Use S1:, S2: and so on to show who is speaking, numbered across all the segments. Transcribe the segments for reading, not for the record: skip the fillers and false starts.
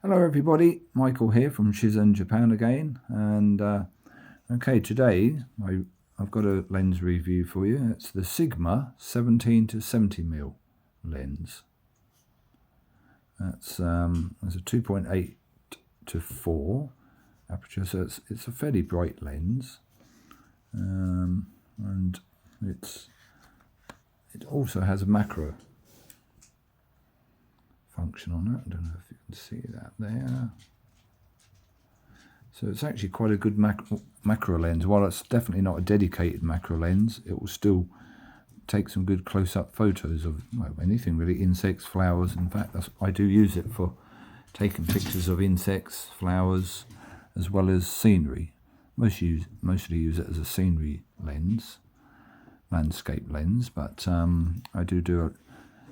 S1: Hello everybody, Michael here from Shenzhen, Japan again, and okay, today I've got a lens review for you. It's the Sigma 17 to 70mm lens. That's there's a 2.8 to 4 aperture, so it's a fairly bright lens, and it also has a macro function on it. I don't know if you can see that there. So it's actually quite a good macro lens. While it's definitely not a dedicated macro lens, it will still take some good close-up photos of anything really, insects, flowers. In fact, I do use it for taking pictures of insects, flowers, as well as scenery. Mostly use it as a scenery lens, landscape lens, but I do a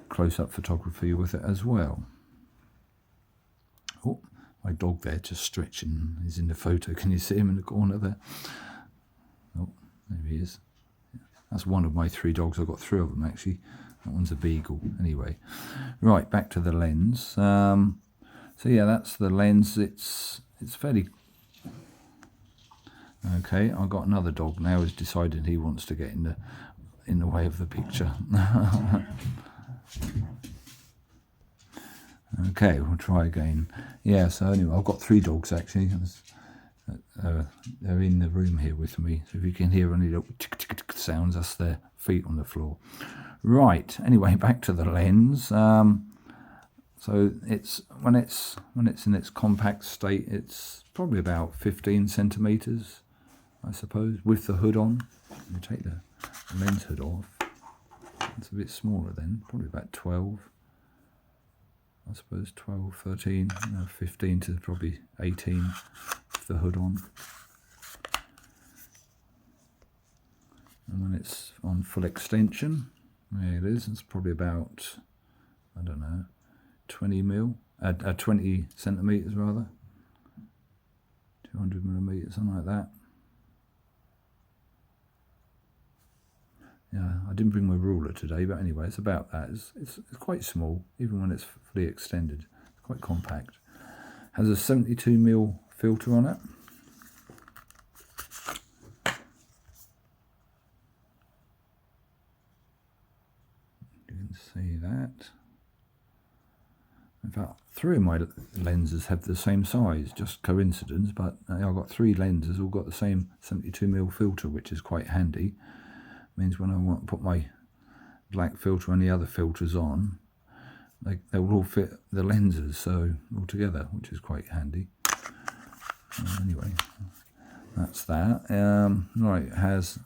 S1: close-up photography with it as well. Oh, my dog there just stretching is in the photo. Can you see him in the corner there? Oh, there he is. That's one of my 3 dogs. I've got 3 of them actually. That one's a beagle. Anyway, right, back to the lens. So yeah, that's the lens. It's fairly okay. I've got another dog now who's decided he wants to get in the way of the picture. Okay, we'll try again. Yeah, so anyway, I've got 3 dogs actually. They're in the room here with me. So if you can hear any little tick tick tick sounds, that's their feet on the floor. Right. Anyway, back to the lens. So it's when it's in its compact state, it's probably about 15 centimeters, I suppose, with the hood on. Let me take the lens hood off. It's a bit smaller then, probably about 12. I suppose 12, 13, 15 to probably 18 with the hood on. And when it's on full extension, there it is, it's probably about, I don't know, 20 centimetres rather, 200mm, something like that. Yeah, I didn't bring my ruler today, but anyway, it's about that. It's quite small, even when it's fully extended. It's quite compact. Has a 72mm filter on it. You can see that. In fact, 3 of my lenses have the same size, just coincidence, but I've got 3 lenses, all got the same 72mm filter, which is quite handy. Means when I want to put my black filter and the other filters on, they will all fit the lenses so all together, which is quite handy. Anyway, that's that. Right, it has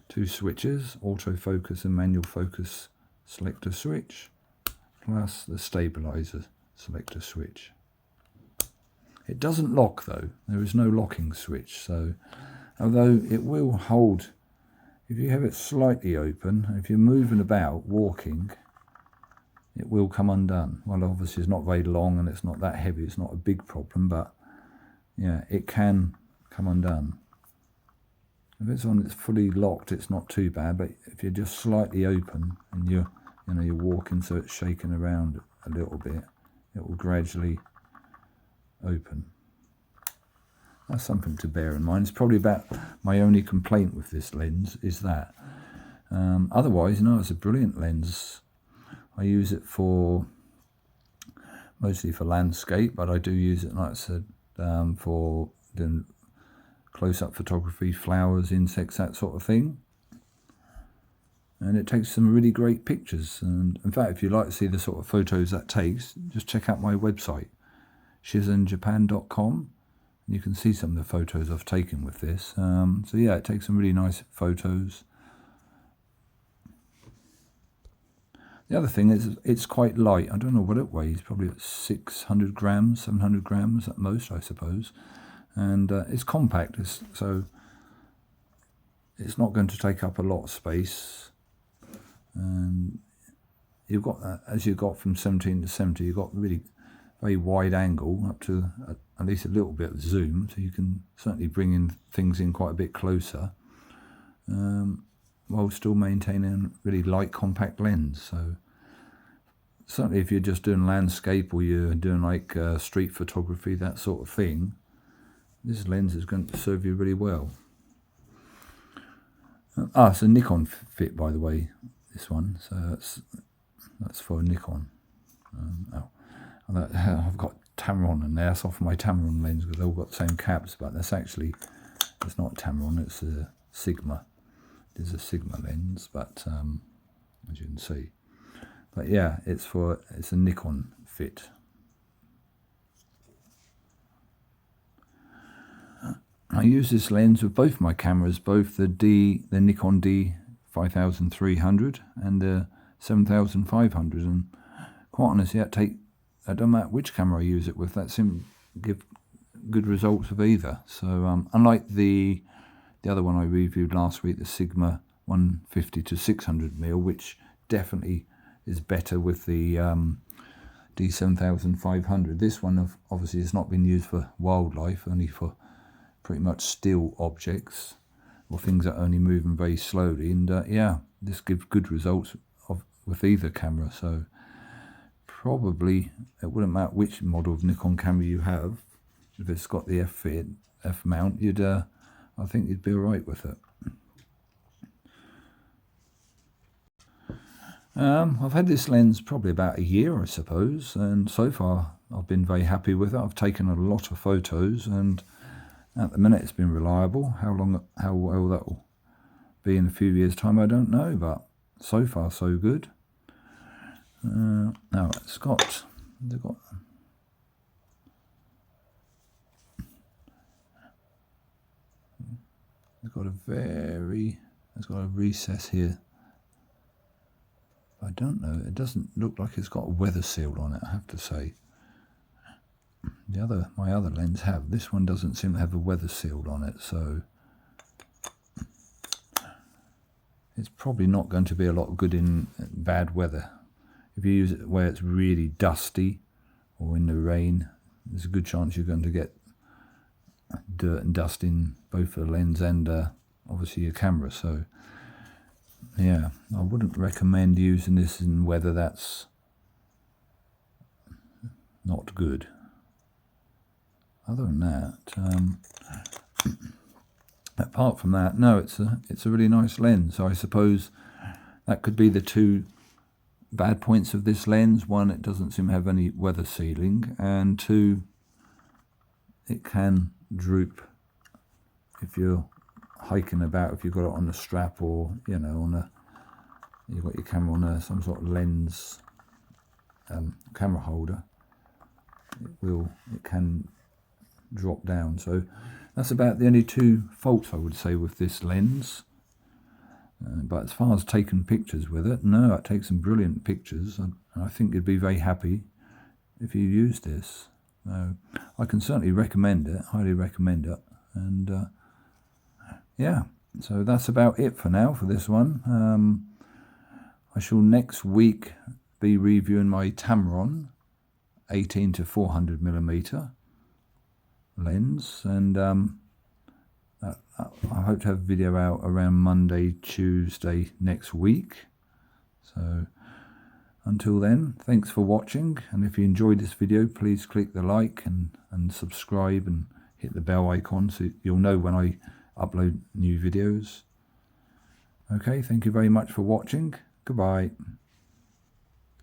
S1: 2 switches, autofocus and manual focus selector switch, plus the stabilizer selector switch. It doesn't lock though. There is no locking switch, so although it will hold. If you have it slightly open, if you're moving about, walking, it will come undone. Well, obviously it's not very long and it's not that heavy, it's not a big problem, but yeah, it can come undone. If it's fully locked, it's not too bad, but if you're just slightly open and you're walking, so it's shaking around a little bit, it will gradually open. That's something to bear in mind. It's probably about my only complaint with this lens is that. Otherwise, no, it's a brilliant lens. I use it mostly for landscape, but I do use it, like I said, for doing close-up photography, flowers, insects, that sort of thing. And it takes some really great pictures. And in fact, if you'd like to see the sort of photos that takes, just check out my website, shenzhenjapan.com. You can see some of the photos I've taken with this. So yeah, it takes some really nice photos. The other thing is it's quite light. I don't know what it weighs, probably 600 grams, 700 grams at most, I suppose. And it's compact, so it's not going to take up a lot of space. And you've got that, as you got from 17 to 70, you've got really very wide angle up to at least a little bit of zoom, so you can certainly bring in things in quite a bit closer, while still maintaining a really light compact lens. So certainly if you're just doing landscape or you're doing like street photography, that sort of thing, this lens is going to serve you really well. It's a Nikon fit, by the way, this one, so that's for Nikon. I've got Tamron in there. That's off my Tamron lens because they've all got the same caps, but it's not Tamron, it's a Sigma. It is a Sigma lens, but as you can see. But yeah, it's a Nikon fit. I use this lens with both my cameras, both the Nikon D5300 and the 7500, and quite honestly, I don't matter which camera I use it with, that seems to give good results with either. So unlike the other one I reviewed last week, the Sigma 150 to 600mm, which definitely is better with the D7500. This one obviously has not been used for wildlife, only for pretty much still objects or things that are only moving very slowly. And yeah, this gives good results with either camera. So probably it wouldn't matter which model of Nikon camera you have. If it's got the F mount, I think you'd be alright with it. I've had this lens probably about a year, I suppose, and so far I've been very happy with it. I've taken a lot of photos, and at the minute it's been reliable. How well that will be in a few years' time, I don't know, but so far so good. Now they've got a recess here. I don't know, it doesn't look like it's got a weather seal on it, I have to say. My other lens have. This one doesn't seem to have a weather seal on it, so it's probably not going to be a lot good in bad weather. If you use it where it's really dusty or in the rain, there's a good chance you're going to get dirt and dust in both the lens and obviously your camera. So yeah, I wouldn't recommend using this in weather that's not good. Other than that, apart from that, no, it's a really nice lens. So I suppose that could be the two bad points of this lens. One, it doesn't seem to have any weather sealing, and two, it can droop if you're hiking about, if you've got it on a strap, or you've got your camera on some sort of lens camera holder. It can drop down. So that's about the only two faults I would say with this lens. But as far as taking pictures with it, no, it takes some brilliant pictures, and I think you'd be very happy if you used this. I can certainly recommend it, highly recommend it. And yeah, so that's about it for now for this one. I shall next week be reviewing my Tamron 18 to 400mm lens, and I hope to have a video out around Monday, Tuesday next week. So until then, thanks for watching, and if you enjoyed this video, please click the like and subscribe and hit the bell icon so you'll know when I upload new videos. Okay, thank you very much for watching. Goodbye.